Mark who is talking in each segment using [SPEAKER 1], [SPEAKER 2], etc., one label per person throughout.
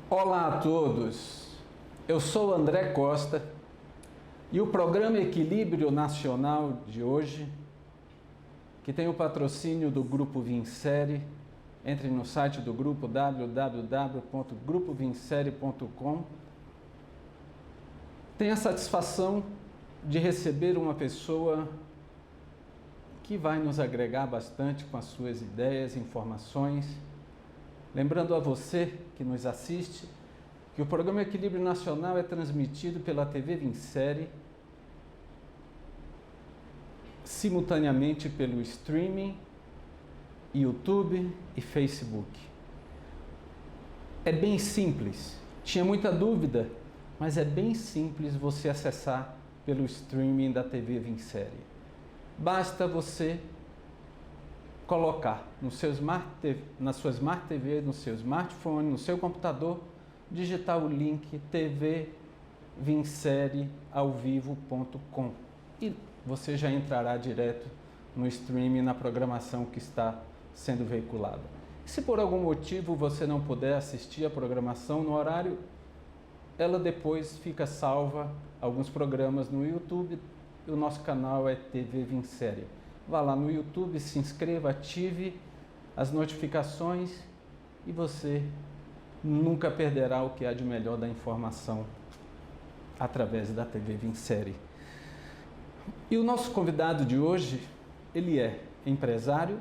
[SPEAKER 1] Olá a todos, eu sou André Costa e o programa Equilíbrio Nacional de hoje, que tem o patrocínio do Grupo Vincere, entre no site do grupo www.grupovincere.com, tem a satisfação de receber uma pessoa que vai nos agregar bastante com as suas ideias e informações. Lembrando a você que nos assiste que o programa Equilíbrio Nacional é transmitido pela TV Vincere, simultaneamente pelo streaming, YouTube e Facebook. É bem simples, tinha muita dúvida, mas é bem simples você acessar pelo streaming da TV Vincere. Basta você colocar no seu na sua Smart TV, no seu smartphone, no seu computador, digitar o link tvvincerealvivo.com e você já entrará direto no streaming, na programação que está sendo veiculada. Se por algum motivo você não puder assistir a programação no horário, ela depois fica salva, alguns programas no YouTube. O nosso canal é TV Vincere. Vá lá no YouTube, se inscreva, ative as notificações e você nunca perderá o que há de melhor da informação através da TV Vincere. E o nosso convidado de hoje, ele é empresário,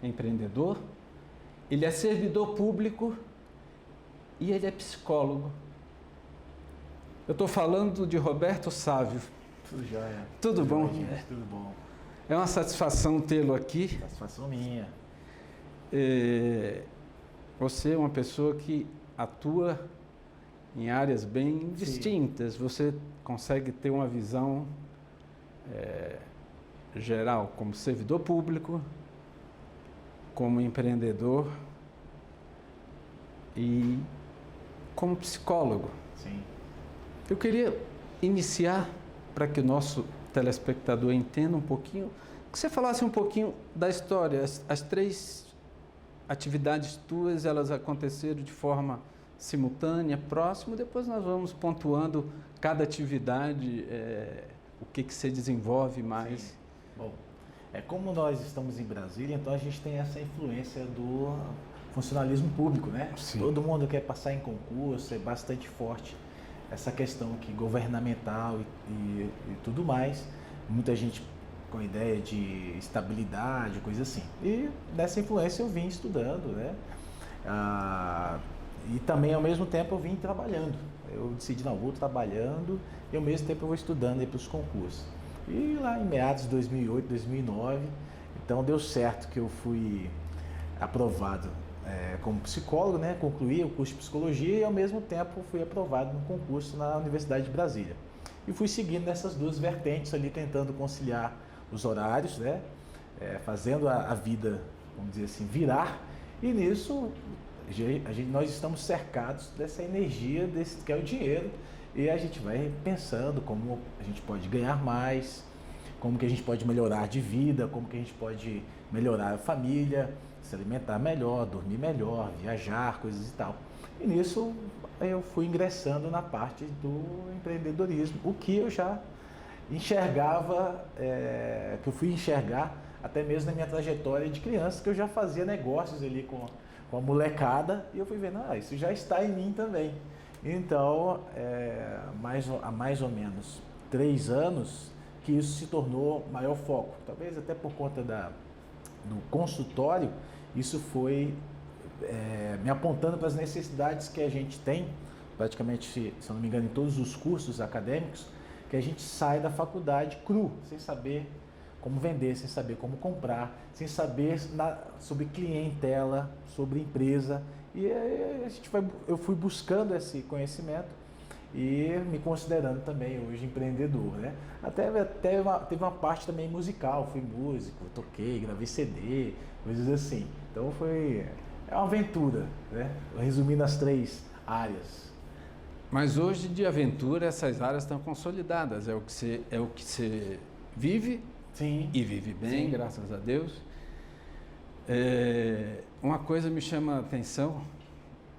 [SPEAKER 1] empreendedor, ele é servidor público e ele é psicólogo. Eu estou falando de Roberto Sávio.
[SPEAKER 2] Tudo jóia.
[SPEAKER 1] Tudo bom?
[SPEAKER 2] Jóia, tudo bom.
[SPEAKER 1] É uma satisfação tê-lo aqui.
[SPEAKER 2] Satisfação minha.
[SPEAKER 1] Você é uma pessoa que atua em áreas bem distintas. Você consegue ter uma visão geral como servidor público, como empreendedor e como psicólogo.
[SPEAKER 2] Sim.
[SPEAKER 1] Eu queria iniciar, para que o nosso telespectador entenda um pouquinho, que você falasse um pouquinho da história. As três atividades tuas, elas aconteceram de forma simultânea, próxima, depois nós vamos pontuando cada atividade, o que você desenvolve mais.
[SPEAKER 2] Sim. Bom, como nós estamos em Brasília, então a gente tem essa influência do funcionalismo público, né?
[SPEAKER 1] Sim.
[SPEAKER 2] Todo mundo quer passar em concurso, é bastante forte essa questão aqui governamental e tudo mais. Muita gente com ideia de estabilidade, coisa assim. E nessa influência eu vim estudando, né? E também ao mesmo tempo eu vim trabalhando. Eu decidi, não, vou trabalhando e ao mesmo tempo eu vou estudando para os concursos. E lá em meados de 2008, 2009, então deu certo que eu fui aprovado como psicólogo, né? Concluí o curso de psicologia e ao mesmo tempo fui aprovado no concurso na Universidade de Brasília. E fui seguindo nessas duas vertentes ali, tentando conciliar os horários, né? Fazendo a vida, vamos dizer assim, virar. E nisso nós estamos cercados dessa energia que é o dinheiro, e a gente vai pensando como a gente pode ganhar mais, como que a gente pode melhorar de vida, como que a gente pode melhorar a família, se alimentar melhor, dormir melhor, viajar, coisas e tal. E nisso eu fui ingressando na parte do empreendedorismo, o que eu já enxergava, que eu fui enxergar até mesmo na minha trajetória de criança, que eu já fazia negócios ali com a molecada, e eu fui vendo, isso já está em mim também. Então, há mais ou menos 3 anos que isso se tornou maior foco. Talvez até por conta do consultório, isso foi me apontando para as necessidades que a gente tem, praticamente, se eu não me engano, em todos os cursos acadêmicos, que a gente sai da faculdade cru, sem saber como vender, sem saber como comprar, sem saber sobre clientela, sobre empresa. E eu fui buscando esse conhecimento e me considerando também hoje empreendedor, né? Até teve uma parte também musical, fui músico, toquei, gravei CD, coisas assim. Então é uma aventura, né? Resumindo as 3 áreas.
[SPEAKER 1] Mas hoje de aventura essas áreas estão consolidadas, é o que você vive.
[SPEAKER 2] Sim.
[SPEAKER 1] E vive bem, sim, graças a Deus. Uma coisa me chama a atenção,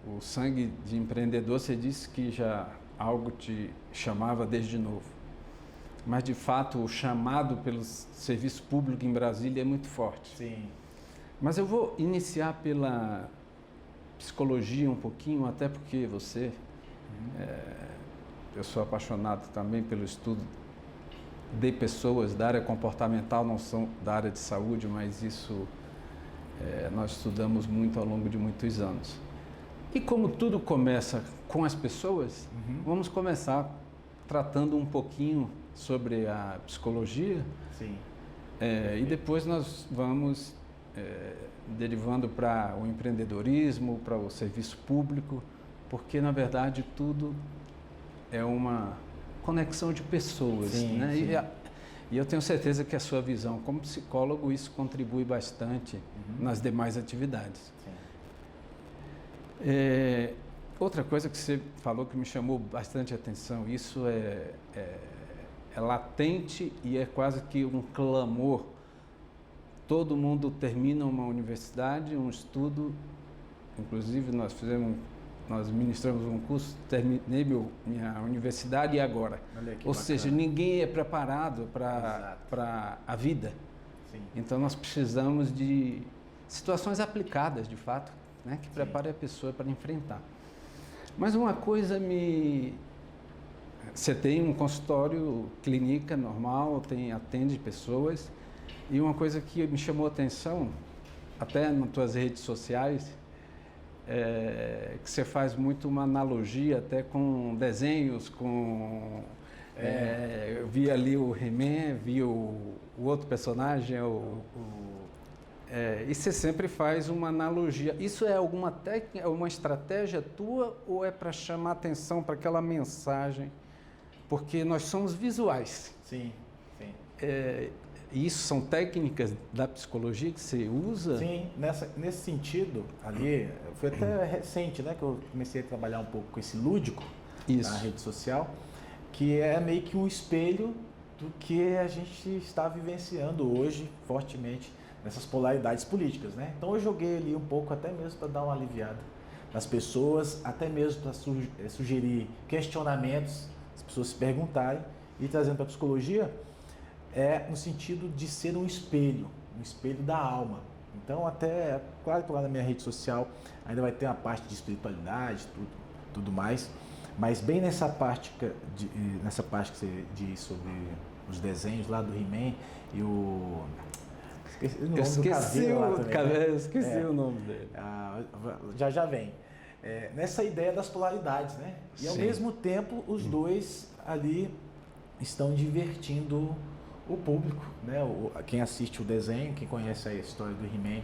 [SPEAKER 1] o sangue de empreendedor, você disse que já algo te chamava desde novo. Mas, de fato, o chamado pelo serviço público em Brasília é muito forte.
[SPEAKER 2] Sim.
[SPEAKER 1] Mas eu vou iniciar pela psicologia um pouquinho, até porque você... eu sou apaixonado também pelo estudo de pessoas da área comportamental, não são da área de saúde, mas isso nós estudamos muito ao longo de muitos anos. E como tudo começa com as pessoas, vamos começar tratando um pouquinho sobre a psicologia.
[SPEAKER 2] Sim.
[SPEAKER 1] E depois nós vamos derivando para o empreendedorismo, para o serviço público, porque na verdade tudo é uma conexão de pessoas,
[SPEAKER 2] sim,
[SPEAKER 1] né?
[SPEAKER 2] Sim.
[SPEAKER 1] E eu tenho certeza que a sua visão como psicólogo, isso contribui bastante nas demais atividades. Outra coisa que você falou que me chamou bastante atenção, isso é latente e é quase que um clamor. Todo mundo termina uma universidade, um estudo, inclusive nós ministramos um curso, terminei minha universidade e agora. Ou seja, ninguém é preparado para a vida. Sim. Então nós precisamos de situações aplicadas, de fato, né, que preparem a pessoa para enfrentar. Mas uma coisa você tem um consultório, clínica normal, atende pessoas, e uma coisa que me chamou a atenção, até nas tuas redes sociais, que você faz muito uma analogia até com desenhos, eu vi ali o He-Man, vi o outro personagem, e você sempre faz uma analogia. Isso é alguma técnica, uma estratégia tua ou é para chamar atenção para aquela mensagem? Porque nós somos visuais.
[SPEAKER 2] Sim, sim.
[SPEAKER 1] Isso são técnicas da psicologia que você usa?
[SPEAKER 2] Sim, nesse sentido, ali, foi até recente, né, que eu comecei a trabalhar um pouco com esse lúdico na rede social, que é meio que um espelho do que a gente está vivenciando hoje, fortemente, nessas polaridades políticas, né? Então eu joguei ali um pouco, até mesmo para dar uma aliviada nas pessoas, até mesmo para sugerir questionamentos, as pessoas se perguntarem, e trazendo para a psicologia, no sentido de ser um espelho da alma. Então, até, claro que lá na minha rede social ainda vai ter uma parte de espiritualidade, tudo mais, mas bem nessa parte que você diz sobre os desenhos lá do He-Man e o...
[SPEAKER 1] Esqueci o nome dele.
[SPEAKER 2] Já vem. Nessa ideia das polaridades, né? E ao mesmo tempo, os dois ali estão divertindo o público, né? Quem assiste o desenho, quem conhece a história do He-Man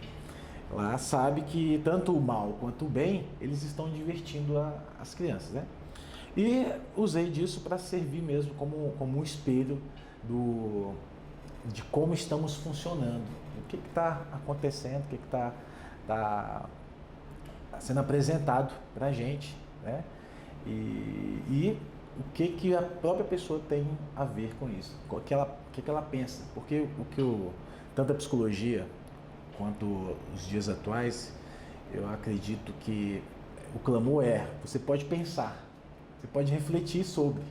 [SPEAKER 2] lá, sabe que tanto o mal quanto o bem, eles estão divertindo as crianças, né? E usei disso para servir mesmo como um espelho de como estamos funcionando, o que está acontecendo, o que está sendo apresentado para a gente, né? E o que a própria pessoa tem a ver com isso, o que ela pensa, porque tanto a psicologia quanto os dias atuais, eu acredito que o clamor você pode pensar, você pode refletir sobre,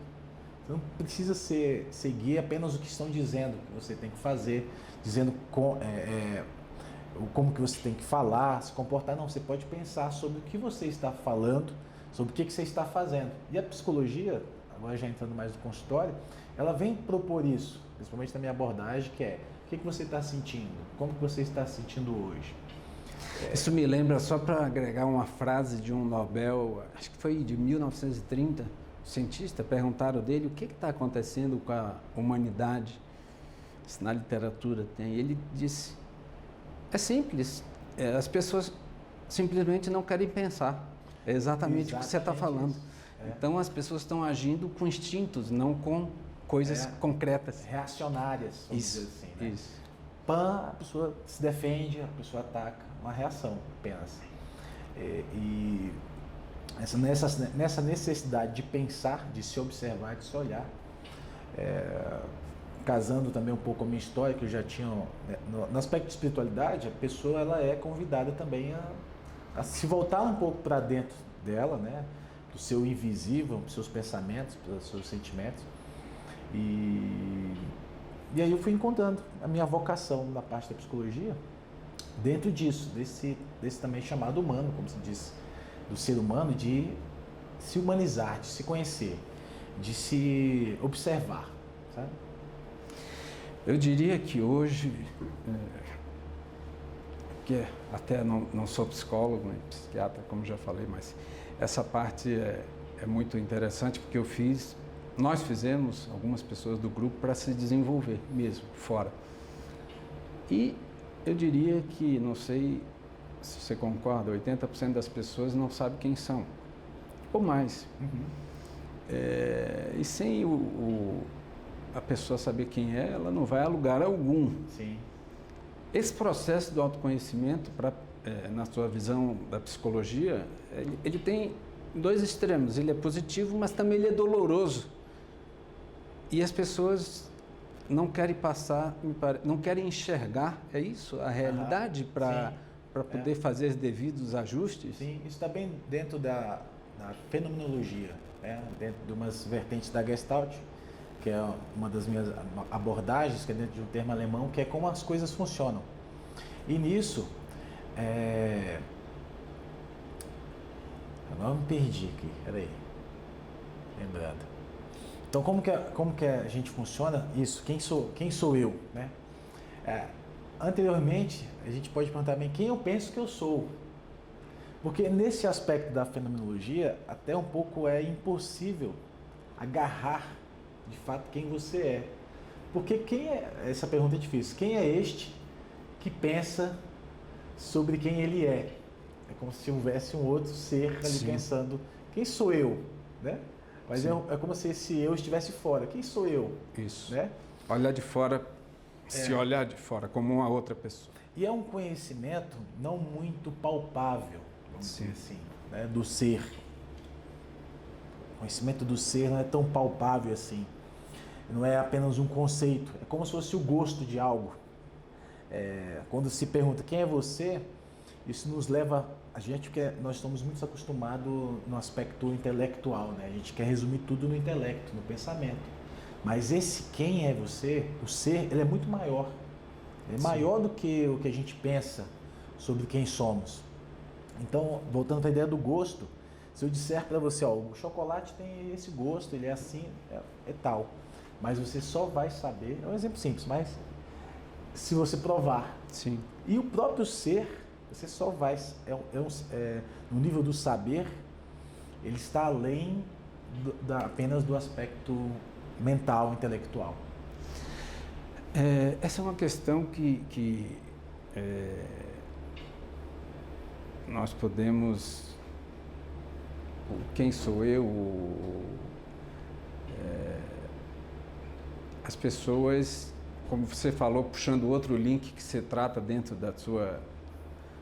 [SPEAKER 2] você não precisa seguir apenas o que estão dizendo que você tem que fazer, dizendo como que você tem que falar, se comportar, não, você pode pensar sobre o que você está falando, sobre o que você está fazendo. E a psicologia, agora já entrando mais no consultório, ela vem propor isso, principalmente na minha abordagem, que é o que você está sentindo, como que você está se sentindo hoje.
[SPEAKER 1] Isso me lembra, só para agregar uma frase de um Nobel, acho que foi de 1930, cientista, perguntaram dele o que está acontecendo com a humanidade, isso na literatura tem, ele disse, é simples, as pessoas simplesmente não querem pensar, é exatamente o que você está falando. Então as pessoas estão agindo com instintos, não com coisas concretas.
[SPEAKER 2] Reacionárias, vamos dizer assim, né?
[SPEAKER 1] Isso.
[SPEAKER 2] A pessoa se defende, a pessoa ataca, uma reação apenas. E nessa necessidade de pensar, de se observar, de se olhar, casando também um pouco com a minha história, que eu já tinha, no aspecto de espiritualidade, a pessoa ela é convidada também a se voltar um pouco para dentro dela, né? Do seu invisível, dos seus pensamentos, dos seus sentimentos. E aí eu fui encontrando a minha vocação na parte da psicologia dentro disso, desse também chamado humano, como se diz, do ser humano, de se humanizar, de se conhecer, de se observar, sabe?
[SPEAKER 1] Eu diria que hoje, que até não sou psicólogo nem psiquiatra, como já falei, mas essa parte é muito interessante porque nós fizemos, algumas pessoas do grupo, para se desenvolver mesmo, fora. E eu diria que, não sei se você concorda, 80% das pessoas não sabem quem são, ou mais. E sem a pessoa saber quem é, ela não vai a lugar algum.
[SPEAKER 2] Sim.
[SPEAKER 1] Esse processo do autoconhecimento, na sua visão da psicologia, ele tem dois extremos. Ele é positivo, mas também ele é doloroso. E as pessoas não querem não querem enxergar, é isso? A realidade para poder fazer os devidos ajustes?
[SPEAKER 2] Sim, isso está bem dentro da fenomenologia, né? Dentro de umas vertentes da Gestalt, que é uma das minhas abordagens, que é dentro de um termo alemão, que é como as coisas funcionam. E nisso, agora eu me perdi aqui, peraí, lembrando. Então, como que a gente funciona? Isso, quem sou eu, né? Anteriormente, a gente pode perguntar também quem eu penso que eu sou. Porque nesse aspecto da fenomenologia, até um pouco é impossível agarrar, de fato, quem você é. Porque essa pergunta é difícil, quem é este que pensa sobre quem ele é? É como se houvesse um outro ser ali pensando, quem sou eu, né? Mas é como se esse eu estivesse fora. Quem sou eu?
[SPEAKER 1] Isso.
[SPEAKER 2] Né?
[SPEAKER 1] Olhar de fora, se olhar de fora como uma outra pessoa.
[SPEAKER 2] E é um conhecimento não muito palpável, vamos dizer assim, né? Do ser. O conhecimento do ser não é tão palpável assim. Não é apenas um conceito. É como se fosse o gosto de algo. Quando se pergunta quem é você, isso nos leva a gente, porque nós estamos muito acostumados no aspecto intelectual, né? A gente quer resumir tudo no intelecto, no pensamento. Mas esse quem é você, o ser, ele é muito maior. Ele é maior do que o que a gente pensa sobre quem somos. Então, voltando para a ideia do gosto, se eu disser para você, o chocolate tem esse gosto, ele é assim, é tal. Mas você só vai saber, é um exemplo simples, mas se você provar.
[SPEAKER 1] Sim.
[SPEAKER 2] E o próprio ser, você só vai, no nível do saber, ele está além apenas do aspecto mental, intelectual.
[SPEAKER 1] Essa é uma questão que nós podemos, quem sou eu, as pessoas, como você falou, puxando outro link que você trata dentro da sua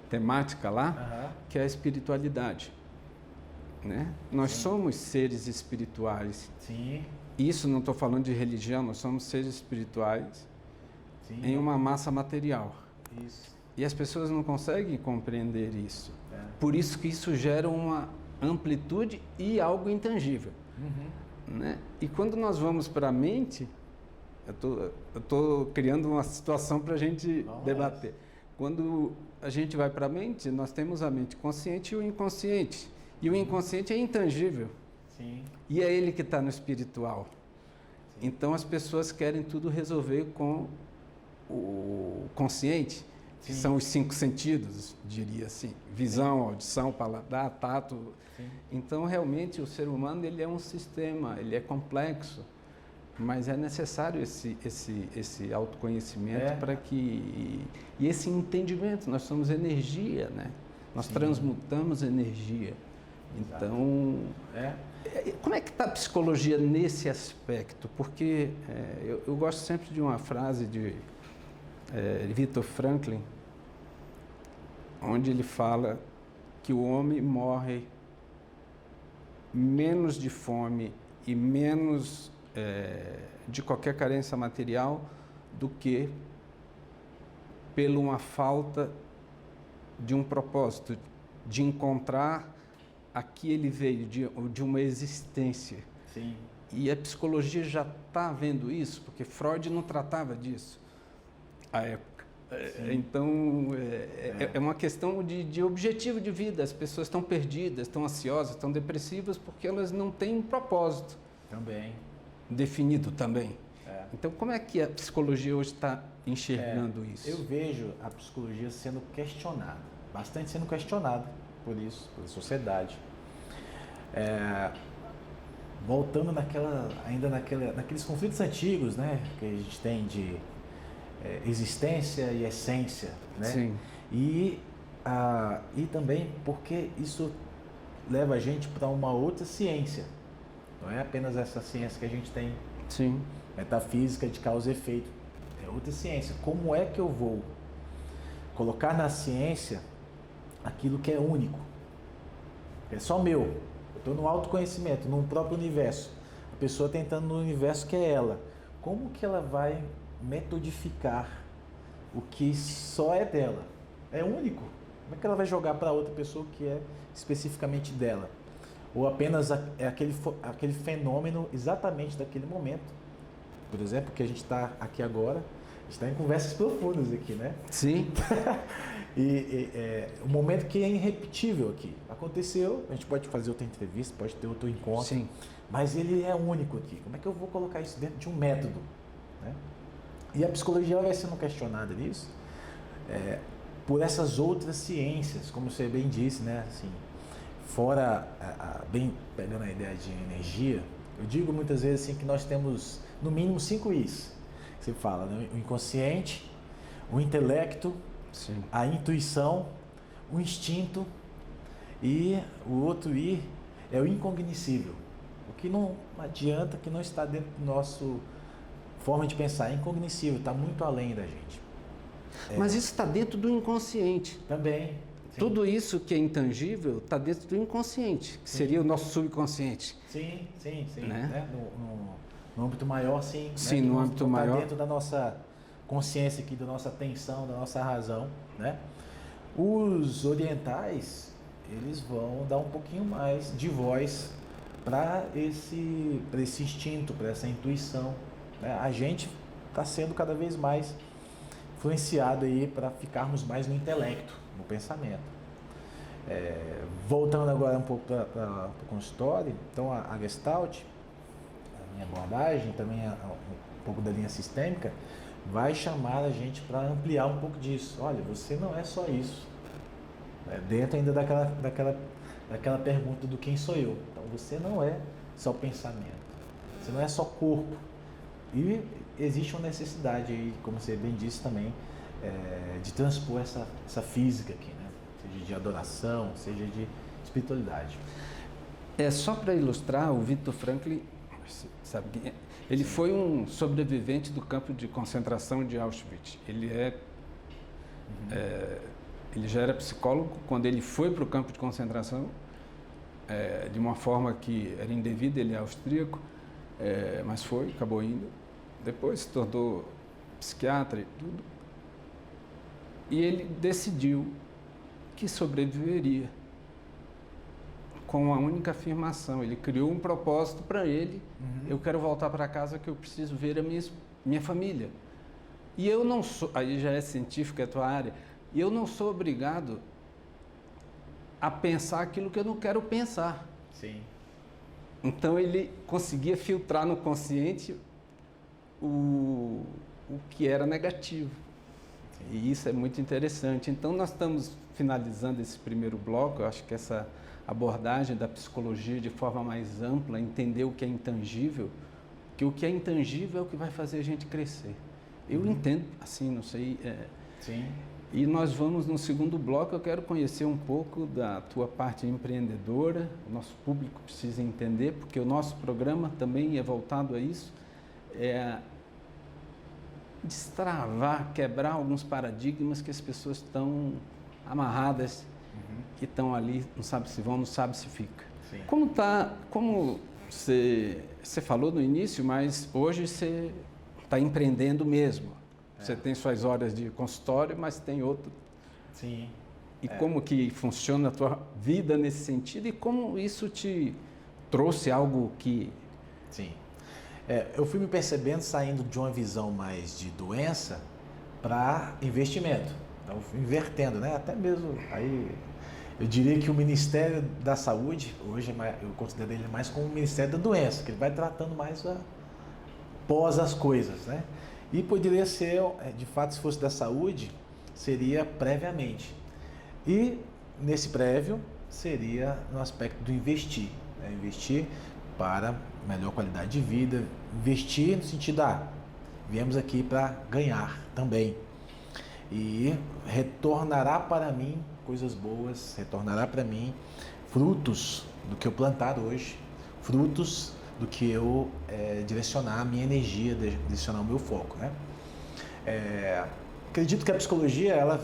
[SPEAKER 1] temática lá, que é a espiritualidade, né? Nós somos seres espirituais.
[SPEAKER 2] Sim.
[SPEAKER 1] Isso não estou falando de religião, nós somos seres espirituais em uma massa material.
[SPEAKER 2] Isso.
[SPEAKER 1] E as pessoas não conseguem compreender isso. Por isso que isso gera uma amplitude e algo intangível. Né? E quando nós vamos para a mente, eu estou criando uma situação para a gente debater. Quando a gente vai para a mente, nós temos a mente consciente e o inconsciente. E o inconsciente é intangível.
[SPEAKER 2] Sim.
[SPEAKER 1] E é ele que está no espiritual. Sim. Então as pessoas querem tudo resolver com o consciente, que são os 5 sentidos, diria assim. Visão, audição, paladar, tato. Sim. Então realmente o ser humano ele é um sistema, ele é complexo. Mas é necessário esse autoconhecimento para que... E esse entendimento, nós somos energia, né? Nós transmutamos energia. Então, como é que está a psicologia nesse aspecto? Porque eu gosto sempre de uma frase de Viktor Frankl, onde ele fala que o homem morre menos de fome e menos de qualquer carência material do que pela uma falta de um propósito, de encontrar a que ele veio, de uma existência.
[SPEAKER 2] Sim.
[SPEAKER 1] E a psicologia já está vendo isso, porque Freud não tratava disso à época. Então, é uma questão de objetivo de vida. As pessoas estão perdidas, estão ansiosas, estão depressivas, porque elas não têm um propósito
[SPEAKER 2] também
[SPEAKER 1] definido também. Então, como é que a psicologia hoje está enxergando isso?
[SPEAKER 2] Eu vejo a psicologia sendo questionada, bastante sendo questionada por isso, pela sociedade. Voltando naqueles conflitos antigos, né, que a gente tem de existência e essência, né?
[SPEAKER 1] Sim.
[SPEAKER 2] E também porque isso leva a gente para uma outra ciência. Não é apenas essa ciência que a gente tem.
[SPEAKER 1] Sim.
[SPEAKER 2] Metafísica de causa e efeito. É outra ciência. Como é que eu vou colocar na ciência aquilo que é único? É só meu. Eu estou no autoconhecimento, no próprio universo. A pessoa está entrando no universo que é ela. Como que ela vai metodificar o que só é dela? É único. Como é que ela vai jogar para outra pessoa que é especificamente dela? Ou apenas aquele fenômeno exatamente daquele momento? Por exemplo, que a gente está aqui agora, a gente está em conversas profundas aqui, né?
[SPEAKER 1] Sim.
[SPEAKER 2] Um momento que é irrepetível aqui. Aconteceu, a gente pode fazer outra entrevista, pode ter outro encontro,
[SPEAKER 1] sim,
[SPEAKER 2] mas ele é único aqui. Como é que eu vou colocar isso dentro de um método? Né? E a psicologia vai sendo questionada nisso por essas outras ciências, como você bem disse, né? Assim, fora, bem pegando a ideia de energia, eu digo muitas vezes assim, que nós temos no mínimo 5 Is. Você fala, né? O inconsciente, o intelecto,
[SPEAKER 1] sim,
[SPEAKER 2] a intuição, o instinto e o outro I é o incognoscível. O que não adianta, que não está dentro do nosso forma de pensar, é incognoscível, está muito além da gente.
[SPEAKER 1] Mas isso está dentro do inconsciente.
[SPEAKER 2] Também. Sim.
[SPEAKER 1] Tudo isso que é intangível está dentro do inconsciente, que seria o nosso subconsciente.
[SPEAKER 2] Sim.
[SPEAKER 1] Né?
[SPEAKER 2] No âmbito maior, sim.
[SPEAKER 1] Sim,
[SPEAKER 2] né?
[SPEAKER 1] no âmbito maior.
[SPEAKER 2] Dentro da nossa consciência aqui, da nossa atenção, da nossa razão, né? Os orientais, eles vão dar um pouquinho mais de voz para esse instinto, para essa intuição. Né? A gente está sendo cada vez mais influenciado aí para ficarmos mais no intelecto, no pensamento. Voltando agora um pouco para o consultório, então a Gestalt, a minha abordagem, também um pouco da linha sistêmica, vai chamar a gente para ampliar um pouco disso. Olha, você não é só isso. Dentro ainda daquela pergunta do quem sou eu. Então você não é só pensamento, você não é só corpo. E existe uma necessidade aí, como você bem disse também, de transpor essa física aqui, né? Seja de adoração, seja de espiritualidade.
[SPEAKER 1] Só para ilustrar, o Viktor Frankl, sabe, ele foi um sobrevivente do campo de concentração de Auschwitz. Ele já era psicólogo quando ele foi para o campo de concentração, de uma forma que era indevida. Ele é austríaco, mas acabou indo. Depois se tornou psiquiatra e tudo. E ele decidiu que sobreviveria com uma única afirmação. Ele criou um propósito para ele. Eu quero voltar para casa, que eu preciso ver a minha família. E eu não sou, aí já é científica a tua área, e eu não sou obrigado a pensar aquilo que eu não quero pensar.
[SPEAKER 2] Sim.
[SPEAKER 1] Então ele conseguia filtrar no consciente o que era negativo. E isso é muito interessante. Então nós estamos finalizando esse primeiro bloco. Eu acho que essa abordagem da psicologia de forma mais ampla, entender o que é intangível, que o que é intangível é o que vai fazer a gente crescer. Eu entendo, assim, não sei,
[SPEAKER 2] Sim.
[SPEAKER 1] E nós vamos no segundo bloco, eu quero conhecer um pouco da tua parte empreendedora, o nosso público precisa entender, porque o nosso programa também é voltado a isso, destravar, quebrar alguns paradigmas que as pessoas estão amarradas, que estão ali, não sabe se vão, não sabe se fica.
[SPEAKER 2] Sim.
[SPEAKER 1] Como você falou no início, mas hoje você está empreendendo mesmo. Você tem suas horas de consultório, mas tem outro.
[SPEAKER 2] Sim.
[SPEAKER 1] E como que funciona a tua vida nesse sentido e como isso te trouxe algo que...
[SPEAKER 2] Sim. Eu fui me percebendo saindo de uma visão mais de doença para investimento. Então, invertendo, né? Até mesmo aí, eu diria que o Ministério da Saúde, hoje eu considero ele mais como o Ministério da Doença, que ele vai tratando mais após as coisas, né? E poderia ser, de fato, se fosse da saúde, seria previamente. E nesse prévio seria no aspecto do investir, né? Investir para melhor qualidade de vida, investir no sentido viemos aqui para ganhar também. E retornará para mim coisas boas, retornará para mim frutos do que eu plantar hoje, frutos do que eu direcionar a minha energia, direcionar o meu foco, né? Acredito que a psicologia,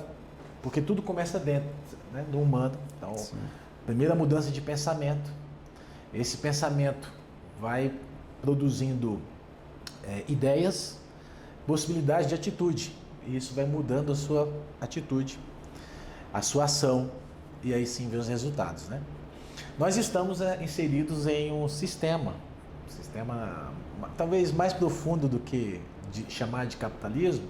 [SPEAKER 2] porque tudo começa dentro, né, do humano. Então, primeira mudança de pensamento. Esse pensamento vai produzindo ideias, possibilidades de atitude. E isso vai mudando a sua atitude, a sua ação, e aí sim ver os resultados, né? Nós estamos inseridos em um sistema talvez mais profundo do que chamar de capitalismo,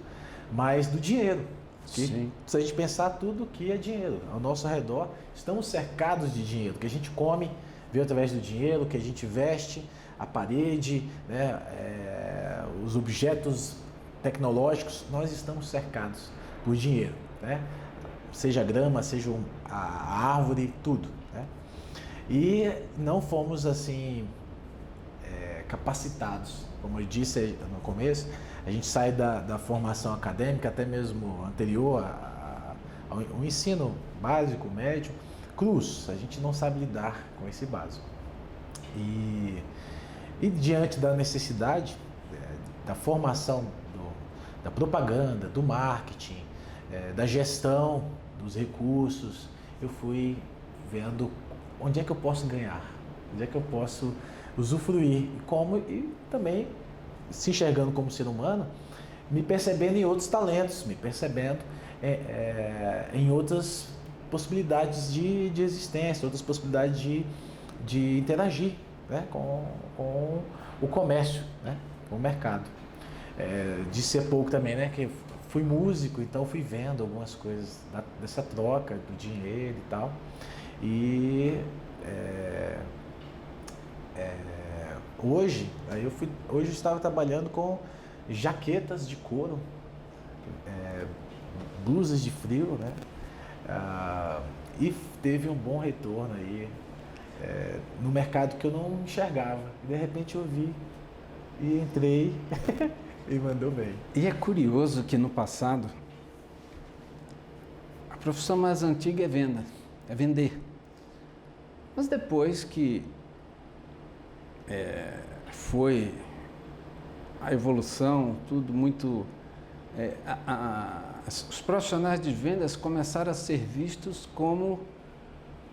[SPEAKER 2] mas do dinheiro. Se a gente pensar tudo que é dinheiro, ao nosso redor, estamos cercados de dinheiro. O que a gente come veio através do dinheiro, o que a gente veste, a parede, né, os objetos tecnológicos, nós estamos cercados por dinheiro, né? Seja a grama, seja a árvore, tudo, né? E não fomos assim capacitados, como eu disse no começo, a gente sai da formação acadêmica, até mesmo anterior ao ensino básico, médio, cruz, a gente não sabe lidar com esse básico. E diante da necessidade da formação da propaganda, do marketing, da gestão dos recursos, eu fui vendo onde é que eu posso ganhar, onde é que eu posso usufruir, e também se enxergando como ser humano, me percebendo em outros talentos, me percebendo em outras possibilidades de existência, outras possibilidades de interagir, né, com o comércio, né, com o mercado. De ser pouco também, né, que fui músico, então fui vendo algumas coisas dessa troca do dinheiro e tal. E hoje eu estava trabalhando com jaquetas de couro, blusas de frio, né? E teve um bom retorno aí no mercado que eu não enxergava. De repente eu vi e entrei e mandou bem.
[SPEAKER 1] E é curioso que no passado a profissão mais antiga é venda, é vender. Mas depois que foi a evolução, tudo muito... os profissionais de vendas começaram a ser vistos como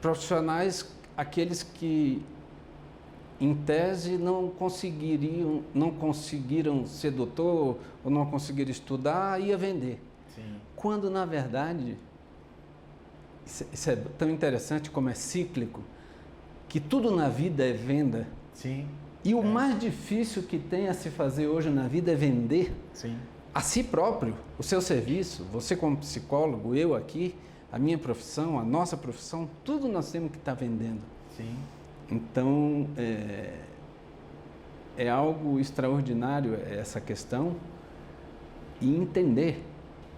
[SPEAKER 1] profissionais, aqueles que, em tese, não conseguiram ser doutor ou não conseguiram estudar, ia vender.
[SPEAKER 2] Sim.
[SPEAKER 1] Quando, na verdade, isso é tão interessante como é cíclico, que tudo na vida é venda.
[SPEAKER 2] Sim.
[SPEAKER 1] E o mais difícil que tem a se fazer hoje na vida é vender.
[SPEAKER 2] Sim.
[SPEAKER 1] A si próprio, o seu serviço, você como psicólogo, eu aqui, a minha profissão, a nossa profissão, tudo nós temos que estar vendendo.
[SPEAKER 2] Sim.
[SPEAKER 1] Então, é algo extraordinário essa questão, e entender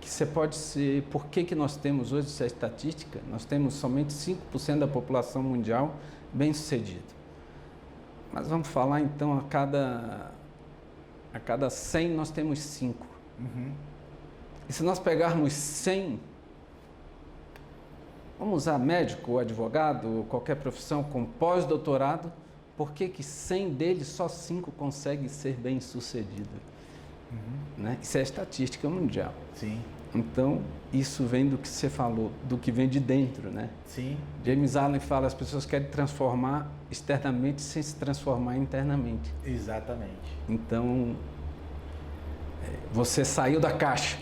[SPEAKER 1] que você pode ser... Por que nós temos hoje essa estatística? Nós temos somente 5% da população mundial bem-sucedida. Mas vamos falar então, a cada 100 nós temos 5.
[SPEAKER 2] Uhum.
[SPEAKER 1] E se nós pegarmos 100 vamos usar médico, ou advogado, ou qualquer profissão com pós-doutorado, por que que 100 deles, só 5 conseguem ser bem-sucedidos? Né? Isso é estatística mundial.
[SPEAKER 2] Sim.
[SPEAKER 1] Então, isso vem do que você falou, do que vem de dentro, né?
[SPEAKER 2] Sim.
[SPEAKER 1] James Allen fala, as pessoas querem transformar externamente sem se transformar internamente.
[SPEAKER 2] Exatamente.
[SPEAKER 1] Então, você saiu da caixa,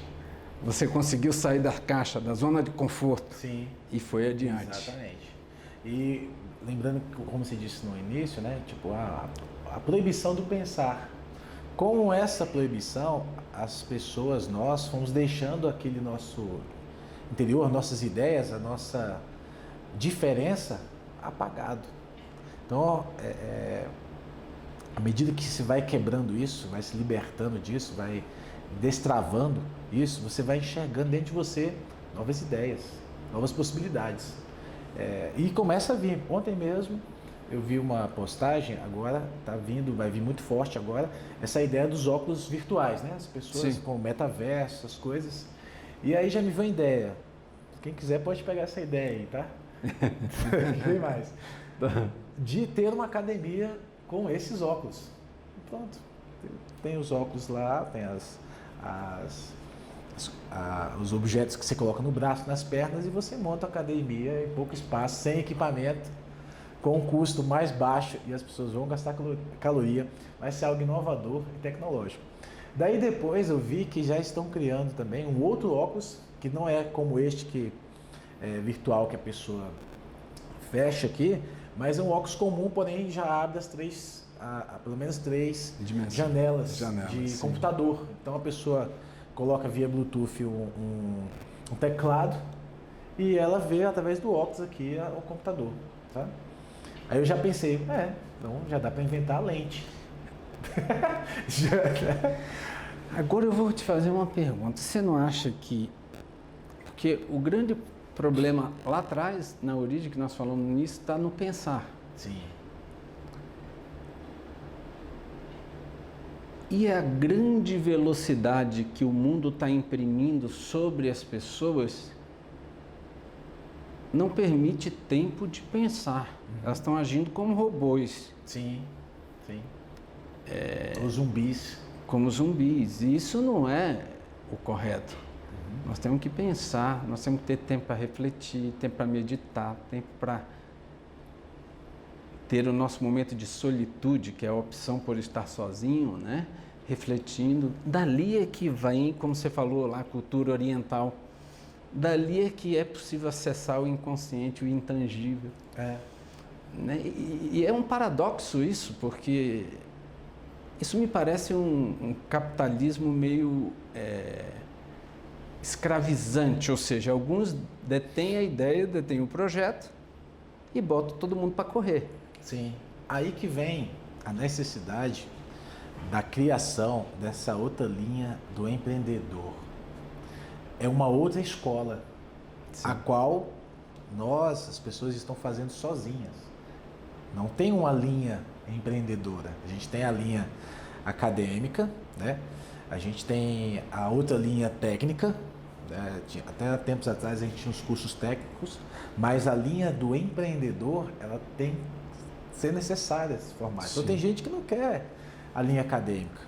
[SPEAKER 1] você conseguiu sair da caixa, da zona de conforto.
[SPEAKER 2] Sim.
[SPEAKER 1] E foi adiante.
[SPEAKER 2] Exatamente. E lembrando, como você disse no início, né? Tipo, a proibição do pensar. Com essa proibição, as pessoas, nós fomos deixando aquele nosso interior, nossas ideias, a nossa diferença apagado. Então, à medida que se vai quebrando isso, vai se libertando disso, vai destravando isso, você vai enxergando dentro de você novas ideias, novas possibilidades. E começa a vir. Ontem mesmo eu vi uma postagem, agora vai vir muito forte agora, essa ideia dos óculos virtuais, né? As pessoas
[SPEAKER 1] Sim.
[SPEAKER 2] com o metaverso, essas coisas. E aí já me veio a ideia. Quem quiser pode pegar essa ideia aí, tá? Tem mais. De ter uma academia com esses óculos. Pronto. Tem os óculos lá, tem os objetos que você coloca no braço, nas pernas, e você monta a academia em pouco espaço, sem equipamento, com um custo mais baixo, e as pessoas vão gastar caloria. Vai ser algo inovador e tecnológico. Daí depois eu vi que já estão criando também um outro óculos, que não é como este que é virtual, que a pessoa fecha aqui, mas é um óculos comum, porém já abre pelo menos 3 janelas de
[SPEAKER 1] sim.
[SPEAKER 2] computador. Então a pessoa coloca via Bluetooth um teclado e ela vê através do óculos aqui o computador, tá? Aí eu já pensei, então já dá para inventar a lente.
[SPEAKER 1] Agora eu vou te fazer uma pergunta. Você não acha que... Porque o grande problema lá atrás, na origem que nós falamos nisso, está no pensar.
[SPEAKER 2] Sim.
[SPEAKER 1] E a grande velocidade que o mundo está imprimindo sobre as pessoas não permite tempo de pensar. Elas estão agindo como robôs.
[SPEAKER 2] Sim, sim. Os zumbis.
[SPEAKER 1] Como zumbis. E isso não é o correto. Nós temos que pensar, nós temos que ter tempo para refletir, tempo para meditar, tempo para ter o nosso momento de solitude, que é a opção por estar sozinho, né? Refletindo. Dali é que vem, como você falou lá, a cultura oriental. Dali é que é possível acessar o inconsciente, o intangível. Né? E é um paradoxo isso, porque isso me parece um capitalismo meio escravizante, ou seja, alguns detêm a ideia, detêm o projeto e botam todo mundo para correr.
[SPEAKER 2] Sim. Aí que vem a necessidade da criação dessa outra linha do empreendedor. É uma outra escola, sim, a qual as pessoas estão fazendo sozinhas. Não tem uma linha empreendedora. A gente tem a linha acadêmica, né? A gente tem a outra linha técnica, né? Até tempos atrás a gente tinha os cursos técnicos, mas a linha do empreendedor, ela tem que ser necessária se formar. Sim. Então tem gente que não quer a linha acadêmica.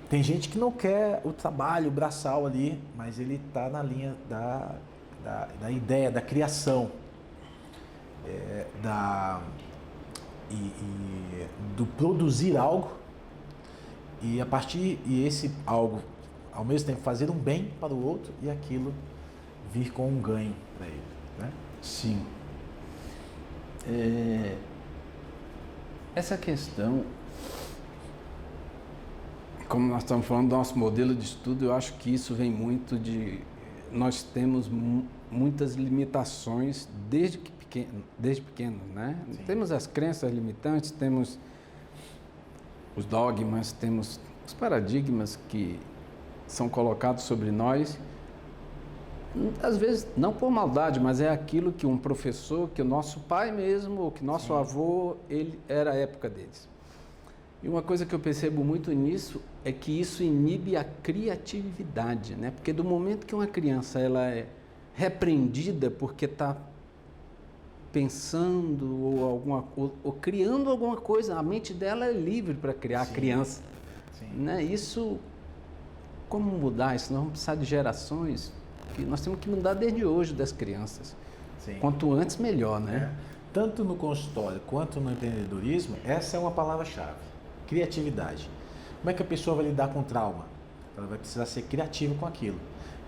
[SPEAKER 2] Tem gente que não quer o trabalho braçal ali, mas ele está na linha da ideia, da criação, do produzir algo e esse algo, ao mesmo tempo, fazer um bem para o outro e aquilo vir com um ganho para ele, né?
[SPEAKER 1] Sim. Essa questão, como nós estamos falando do nosso modelo de estudo, eu acho que isso vem muito de... Nós temos muitas limitações desde pequenos, né? Sim. Temos as crenças limitantes, temos os dogmas, temos os paradigmas que são colocados sobre nós, às vezes não por maldade, mas é aquilo que um professor, que o nosso pai mesmo, ou que nosso Sim. avô, ele era a época deles. E uma coisa que eu percebo muito nisso é que isso inibe a criatividade, né? Porque do momento que uma criança ela é repreendida porque está pensando ou criando alguma coisa. A mente dela é livre para criar a criança.
[SPEAKER 2] Sim.
[SPEAKER 1] Né? Isso, como mudar isso? Nós vamos precisar de gerações que nós temos que mudar desde hoje das crianças.
[SPEAKER 2] Sim.
[SPEAKER 1] Quanto antes, melhor, né?
[SPEAKER 2] Tanto no consultório quanto no empreendedorismo, essa é uma palavra-chave. Criatividade. Como é que a pessoa vai lidar com trauma? Ela vai precisar ser criativa com aquilo.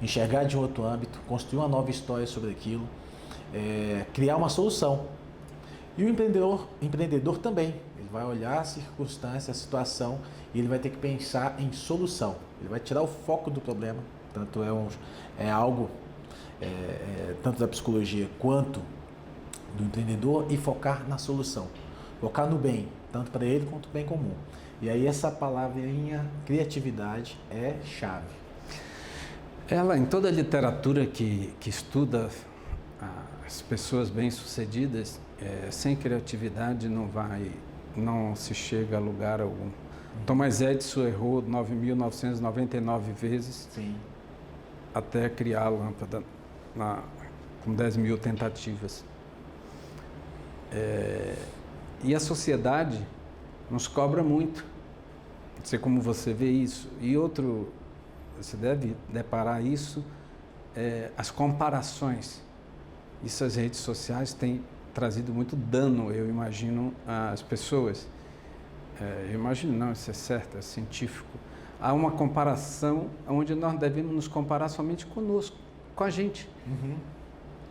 [SPEAKER 2] Enxergar de um outro âmbito, construir uma nova história sobre aquilo, criar uma solução. E o empreendedor também. Ele vai olhar a circunstância, a situação, e ele vai ter que pensar em solução. Ele vai tirar o foco do problema. Tanto é algo, tanto da psicologia quanto do empreendedor, e focar na solução. Focar no bem, tanto para ele quanto o bem comum. E aí essa palavrinha criatividade é chave.
[SPEAKER 1] Ela, em toda a literatura que estuda as pessoas bem-sucedidas, sem criatividade não se chega a lugar algum. Thomas Edison errou 9.999 vezes.
[SPEAKER 2] Sim.
[SPEAKER 1] Até criar a lâmpada com 10 mil tentativas. E a sociedade nos cobra muito. Não sei como você vê isso. E você deve deparar isso, as comparações. Isso as redes sociais têm trazido muito dano, eu imagino, às pessoas. Eu imagino, não, isso é certo, é científico. Há uma comparação onde nós devemos nos comparar somente conosco, com a gente.
[SPEAKER 2] Uhum.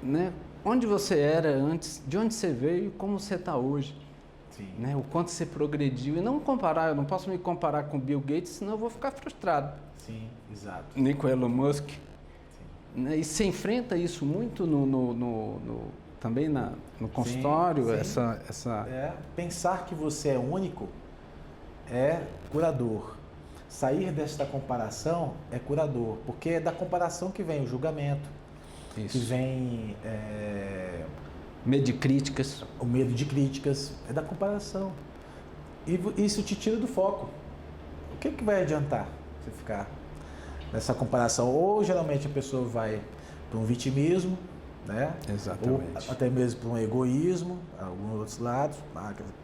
[SPEAKER 1] Né? Onde você era antes, de onde você veio e como você está hoje.
[SPEAKER 2] Sim.
[SPEAKER 1] Né? O quanto você progrediu. E não comparar, eu não posso me comparar com Bill Gates, senão eu vou ficar frustrado.
[SPEAKER 2] Sim, exato.
[SPEAKER 1] Nem com Elon Musk.
[SPEAKER 2] Sim.
[SPEAKER 1] Né? E se enfrenta isso muito também no consultório.
[SPEAKER 2] Sim. Pensar que você é único é curador. Sair desta comparação é curador, porque é da comparação que vem o julgamento,
[SPEAKER 1] isso.
[SPEAKER 2] que vem
[SPEAKER 1] medo de críticas.
[SPEAKER 2] O medo de críticas, é da comparação. E isso te tira do foco. O que vai adiantar você ficar nessa comparação? Ou geralmente a pessoa vai para um vitimismo, né?
[SPEAKER 1] Exatamente.
[SPEAKER 2] Ou até mesmo para um egoísmo, alguns outros lados,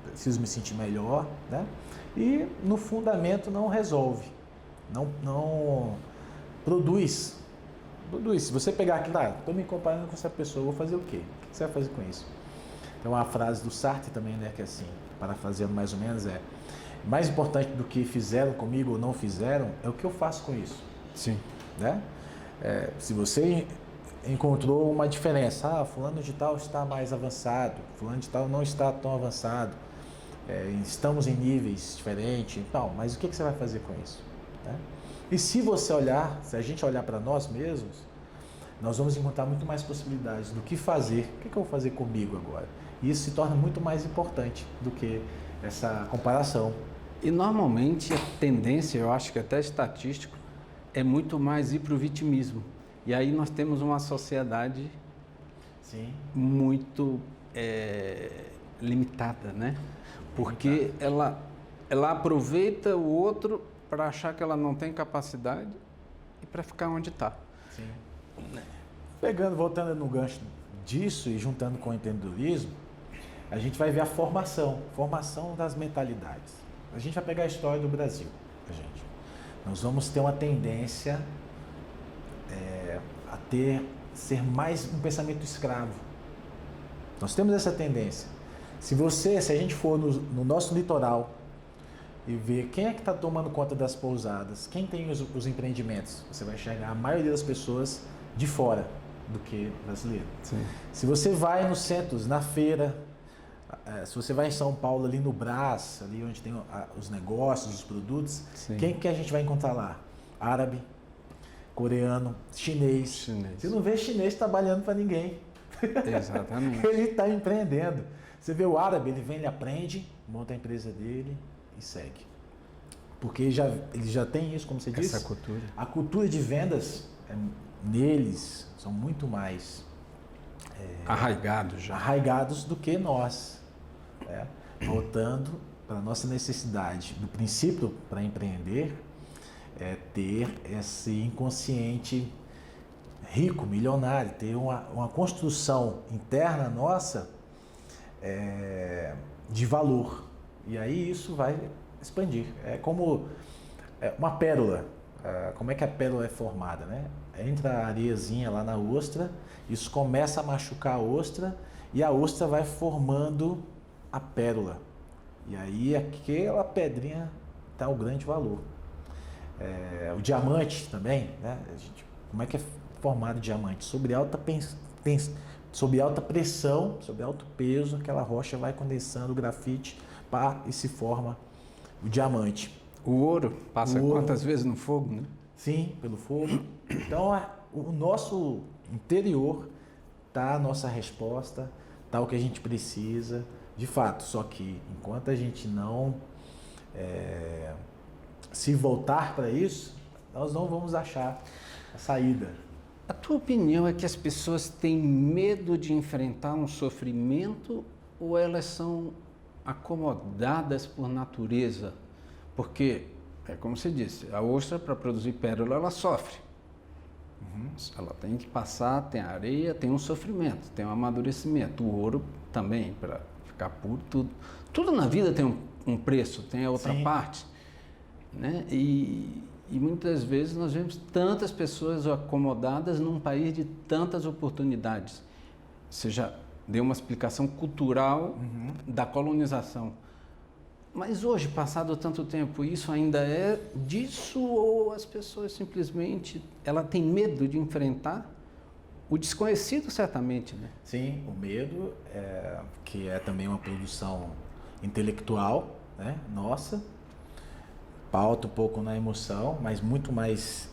[SPEAKER 2] preciso me sentir melhor, né? E no fundamento não resolve, não produz. Se você pegar aqui, estou me comparando com essa pessoa, vou fazer o quê? O que você vai fazer com isso? Tem uma frase do Sartre também, né, que é assim, parafraseando mais ou menos, mais importante do que fizeram comigo ou não fizeram, é o que eu faço com isso.
[SPEAKER 1] Sim.
[SPEAKER 2] Né? Se você encontrou uma diferença, fulano de tal está mais avançado, fulano de tal não está tão avançado, estamos em níveis diferentes, então, mas o que você vai fazer com isso? Né? E se a gente olhar para nós mesmos, nós vamos encontrar muito mais possibilidades do que fazer. O que eu vou fazer comigo agora? E isso se torna muito mais importante do que essa comparação.
[SPEAKER 1] E normalmente a tendência, eu acho que até estatístico, é muito mais ir para o vitimismo. E aí nós temos uma sociedade
[SPEAKER 2] Sim.
[SPEAKER 1] muito limitada, né? Porque ela aproveita o outro para achar que ela não tem capacidade e para ficar onde está.
[SPEAKER 2] Sim. Voltando no gancho disso e juntando com o empreendedorismo, a gente vai ver a formação das mentalidades. A gente vai pegar a história do Brasil, nós vamos ter uma tendência a ser mais um pensamento escravo. Nós temos essa tendência. Se a gente for no nosso litoral e ver quem é que está tomando conta das pousadas, quem tem os empreendimentos, você vai enxergar a maioria das pessoas de fora do que brasileiro.
[SPEAKER 1] Sim.
[SPEAKER 2] Se você vai nos centros, na feira, se você vai em São Paulo, ali no Brás, ali onde tem os negócios, os produtos,
[SPEAKER 1] Sim.
[SPEAKER 2] Quem que a gente vai encontrar lá? Árabe, coreano, chinês. Você não vê chinês trabalhando para ninguém.
[SPEAKER 1] Exatamente.
[SPEAKER 2] Ele está empreendendo. Você vê o árabe, ele vem, ele aprende, monta a empresa dele e segue. Porque ele já tem isso, como você disse.
[SPEAKER 1] Essa cultura.
[SPEAKER 2] A cultura de vendas, neles, são muito mais arraigados do que nós. Voltando para a nossa necessidade do princípio para empreender, ter esse inconsciente rico, milionário, ter uma construção interna nossa de valor. E aí isso vai expandir. É como uma pérola. Como é que a pérola é formada, né? Entra a areiazinha lá na ostra, isso começa a machucar a ostra e a ostra vai formando a pérola. E aí aquela pedrinha dá o grande valor. O diamante também, né? Como é que é formado o diamante? Sob alta pressão, sob alto peso, aquela rocha vai condensando o grafite e se forma o diamante.
[SPEAKER 1] O ouro passa quantas vezes no fogo, né?
[SPEAKER 2] Sim, pelo fogo. Então, o nosso interior tá a nossa resposta, tá o que a gente precisa, de fato. Só que enquanto a gente não se voltar para isso, nós não vamos achar a saída.
[SPEAKER 1] A tua opinião é que as pessoas têm medo de enfrentar um sofrimento ou elas são acomodadas por natureza? Porque, como você disse, a ostra para produzir pérola ela sofre. Ela tem que passar, tem a areia, tem um sofrimento, tem um amadurecimento. O ouro também, para ficar puro, tudo na vida tem um preço, tem a outra parte. Né? E muitas vezes nós vemos tantas pessoas acomodadas num país de tantas oportunidades. Você já deu uma explicação cultural da colonização. Mas hoje, passado tanto tempo, isso ainda é disso ou as pessoas simplesmente ela tem medo de enfrentar o desconhecido, certamente, né?
[SPEAKER 2] Sim, o medo, que é também uma produção intelectual, né? Nossa, pauta um pouco na emoção, mas muito mais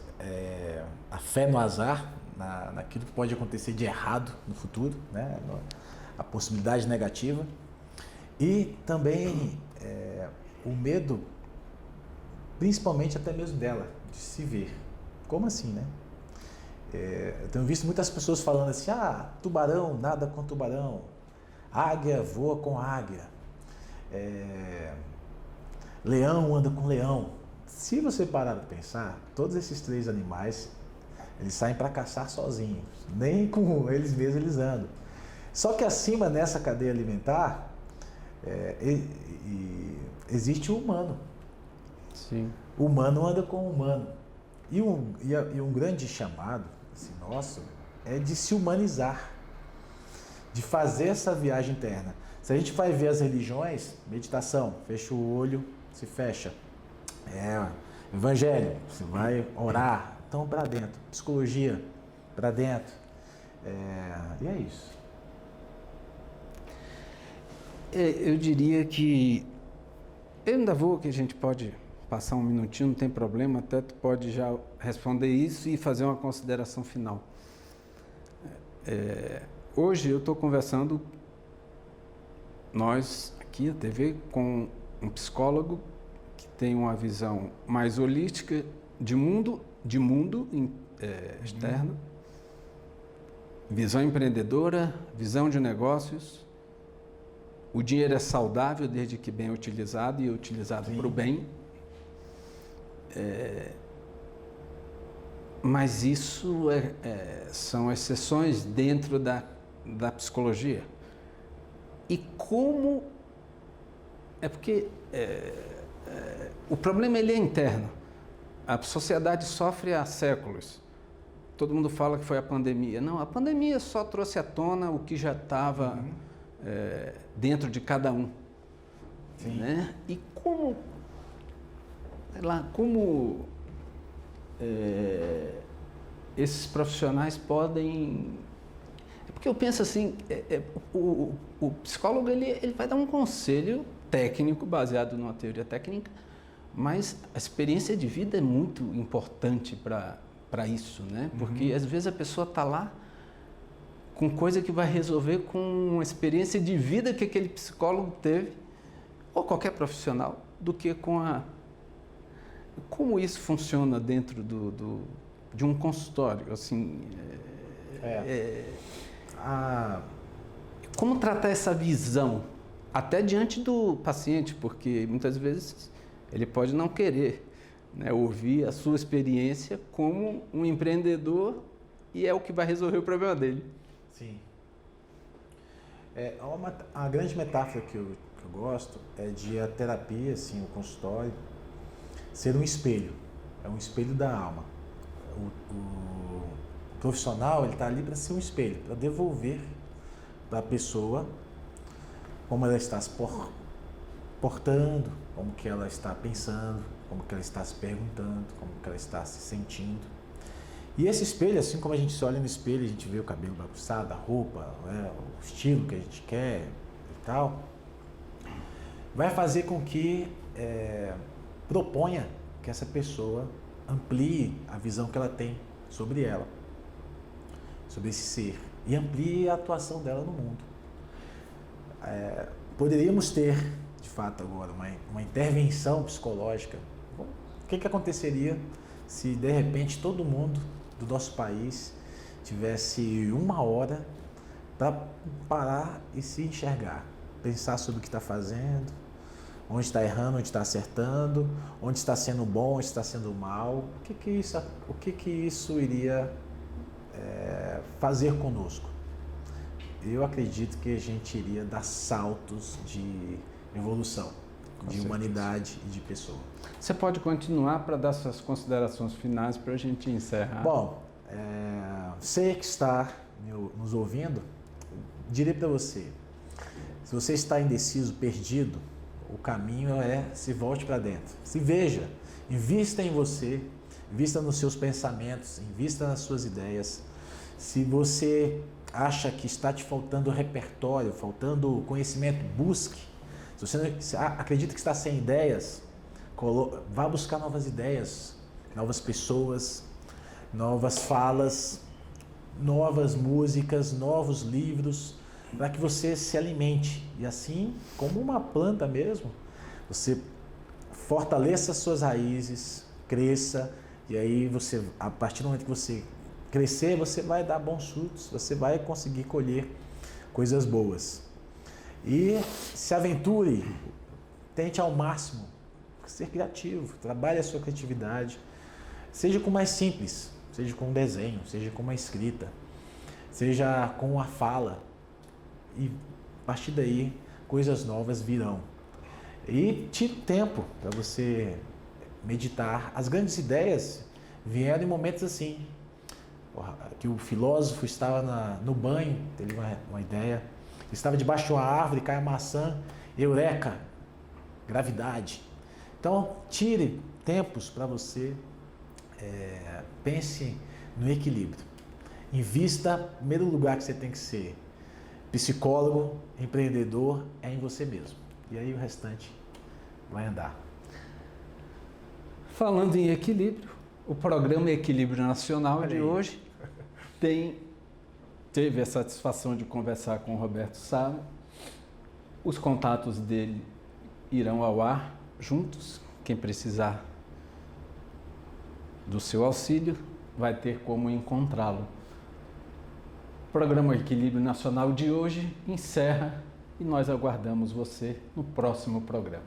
[SPEAKER 2] a fé no azar, naquilo que pode acontecer de errado no futuro, né? A possibilidade negativa. E também o medo, principalmente até mesmo dela, de se ver. Como assim, né? Eu tenho visto muitas pessoas falando assim, tubarão nada com tubarão, águia voa com águia, leão anda com leão. Se você parar para pensar, todos esses três animais, eles saem para caçar sozinhos, nem com eles mesmos eles andam. Só que acima nessa cadeia alimentar, existe o humano.
[SPEAKER 1] Sim.
[SPEAKER 2] O humano anda com o humano. E um grande chamado assim, nosso é de se humanizar, de fazer essa viagem interna. Se a gente vai ver as religiões, meditação, fecha o olho, se fecha. Evangelho, você vai orar, então para dentro. Psicologia, para dentro. E é isso.
[SPEAKER 1] Eu diria que eu ainda vou, que a gente pode passar um minutinho, não tem problema, até tu pode já responder isso e fazer uma consideração final. Hoje eu estou conversando, nós aqui, a TV, com um psicólogo que tem uma visão mais holística de mundo externa, visão empreendedora, visão de negócios. O dinheiro é saudável desde que bem utilizado e utilizado para o bem. Mas isso são exceções dentro da psicologia. E como... porque o problema ele é interno. A sociedade sofre há séculos. Todo mundo fala que foi a pandemia. Não, a pandemia só trouxe à tona o que já estava... dentro de cada um.
[SPEAKER 2] Sim.
[SPEAKER 1] Né? E como esses profissionais podem... porque eu penso assim, o psicólogo ele vai dar um conselho técnico, baseado numa teoria técnica, mas a experiência de vida é muito importante para isso, né? Porque às vezes a pessoa está lá com coisa que vai resolver com uma experiência de vida que aquele psicólogo teve, ou qualquer profissional, do que com como isso funciona dentro de um consultório, assim... Como tratar essa visão, até diante do paciente, porque muitas vezes ele pode não querer, né, ouvir a sua experiência como um empreendedor e é o que vai resolver o problema dele.
[SPEAKER 2] Sim. A grande metáfora que eu gosto é de a terapia, assim, o consultório, ser um espelho. É um espelho da alma. O profissional, ele está ali para ser um espelho, para devolver para a pessoa como ela está se portando, como que ela está pensando, como que ela está se perguntando, como que ela está se sentindo. E esse espelho, assim como a gente se olha no espelho, a gente vê o cabelo bagunçado, a roupa, né, o estilo que a gente quer e tal, vai fazer com que proponha que essa pessoa amplie a visão que ela tem sobre ela, sobre esse ser, e amplie a atuação dela no mundo. Poderíamos ter, de fato, agora uma intervenção psicológica. Bom, o que aconteceria se, de repente, todo mundo do nosso país tivesse 1 hora para parar e se enxergar, pensar sobre o que está fazendo, onde está errando, onde está acertando, onde está sendo bom, onde está sendo mal, o que isso iria fazer conosco? Eu acredito que a gente iria dar saltos de evolução, de humanidade e de pessoa.
[SPEAKER 1] Você pode continuar para dar suas considerações finais para a gente encerrar?
[SPEAKER 2] Bom, você que está nos ouvindo, direi para você, se você está indeciso, perdido, o caminho se volte para dentro. Se veja, invista em você, invista nos seus pensamentos, invista nas suas ideias. Se você acha que está te faltando repertório, faltando conhecimento, busque. Se você acredita que está sem ideias, vá buscar novas ideias, novas pessoas, novas falas, novas músicas, novos livros, para que você se alimente. E assim, como uma planta mesmo, você fortaleça as suas raízes, cresça, e aí você, a partir do momento que você crescer, você vai dar bons frutos, você vai conseguir colher coisas boas. E se aventure, tente ao máximo ser criativo, trabalhe a sua criatividade, seja com o mais simples, seja com um desenho, seja com uma escrita, seja com uma fala, e a partir daí coisas novas virão. E tire tempo para você meditar. As grandes ideias vieram em momentos assim, que o filósofo estava no banho, teve uma ideia, estava debaixo de uma árvore, cai a maçã, eureka, gravidade. Então, tire tempos para você, pense no equilíbrio. Invista, em primeiro lugar que você tem que ser psicólogo, empreendedor, é em você mesmo. E aí o restante vai andar.
[SPEAKER 1] Falando em equilíbrio, o programa Equilíbrio Nacional de hoje teve a satisfação de conversar com o Roberto Sá. Os contatos dele irão ao ar juntos. Quem precisar do seu auxílio vai ter como encontrá-lo. O programa Equilíbrio Nacional de hoje encerra e nós aguardamos você no próximo programa.